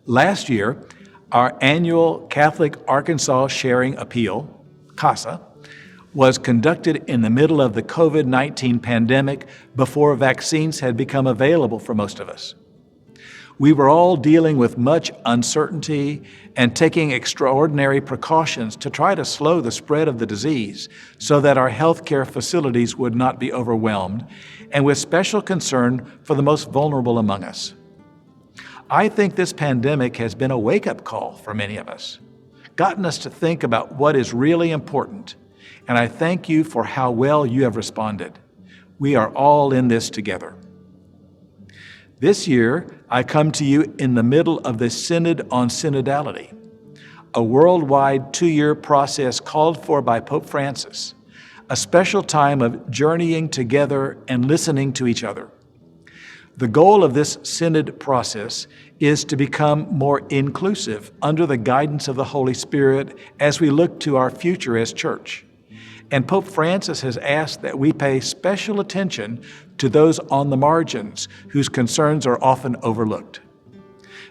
Last year, our annual Catholic Arkansas Sharing Appeal, CASA, was conducted in the middle of the COVID-19 pandemic before vaccines had become available for most of us. We were all dealing with much uncertainty and taking extraordinary precautions to try to slow the spread of the disease so that our healthcare facilities would not be overwhelmed, and with special concern for the most vulnerable among us. I think this pandemic has been a wake-up call for many of us, gotten us to think about what is really important, and I thank you for how well you have responded. We are all in this together. This year, I come to you in the middle of the Synod on Synodality, a worldwide 2-year process called for by Pope Francis, a special time of journeying together and listening to each other. The goal of this Synod process is to become more inclusive under the guidance of the Holy Spirit as we look to our future as church. And Pope Francis has asked that we pay special attention to those on the margins whose concerns are often overlooked.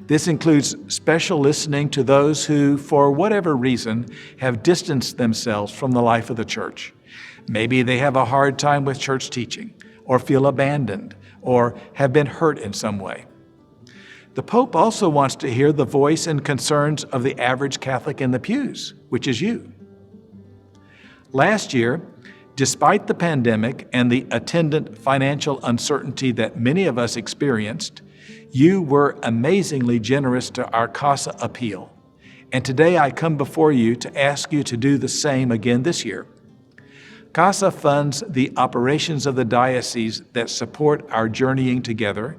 This includes special listening to those who, for whatever reason, have distanced themselves from the life of the church. Maybe they have a hard time with church teaching, or feel abandoned, or have been hurt in some way. The Pope also wants to hear the voice and concerns of the average Catholic in the pews, which is you. Last year, despite the pandemic and the attendant financial uncertainty that many of us experienced, you were amazingly generous to our CASA appeal. And today I come before you to ask you to do the same again this year. CASA funds the operations of the diocese that support our journeying together,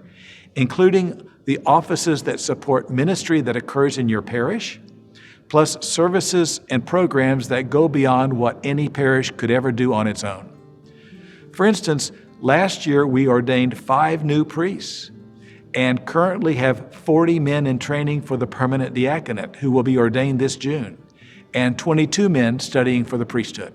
including the offices that support ministry that occurs in your parish, plus services and programs that go beyond what any parish could ever do on its own. For instance, last year we ordained 5 new priests and currently have 40 men in training for the permanent diaconate who will be ordained this June, and 22 men studying for the priesthood.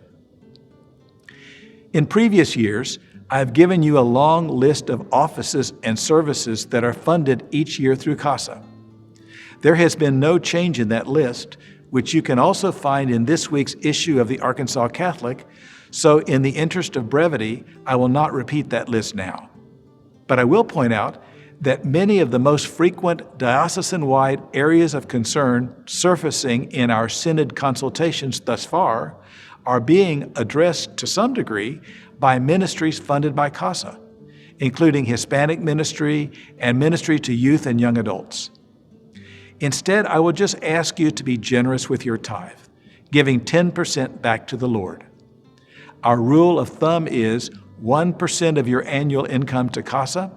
In previous years, I've given you a long list of offices and services that are funded each year through CASA. There has been no change in that list, which you can also find in this week's issue of the Arkansas Catholic, so in the interest of brevity, I will not repeat that list now. But I will point out that many of the most frequent diocesan-wide areas of concern surfacing in our Synod consultations thus far are being addressed to some degree by ministries funded by CASA, including Hispanic ministry and ministry to youth and young adults. Instead, I will just ask you to be generous with your tithe, giving 10% back to the Lord. Our rule of thumb is 1% of your annual income to CASA,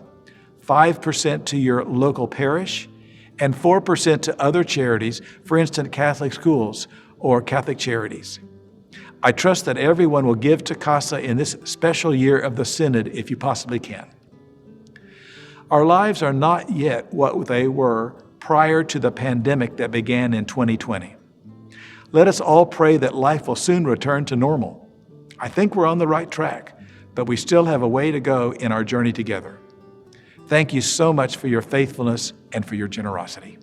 5% to your local parish, and 4% to other charities, for instance, Catholic schools or Catholic charities. I trust that everyone will give to CASA in this special year of the Synod if you possibly can. Our lives are not yet what they were prior to the pandemic that began in 2020. Let us all pray that life will soon return to normal. I think we're on the right track, but we still have a way to go in our journey together. Thank you so much for your faithfulness and for your generosity.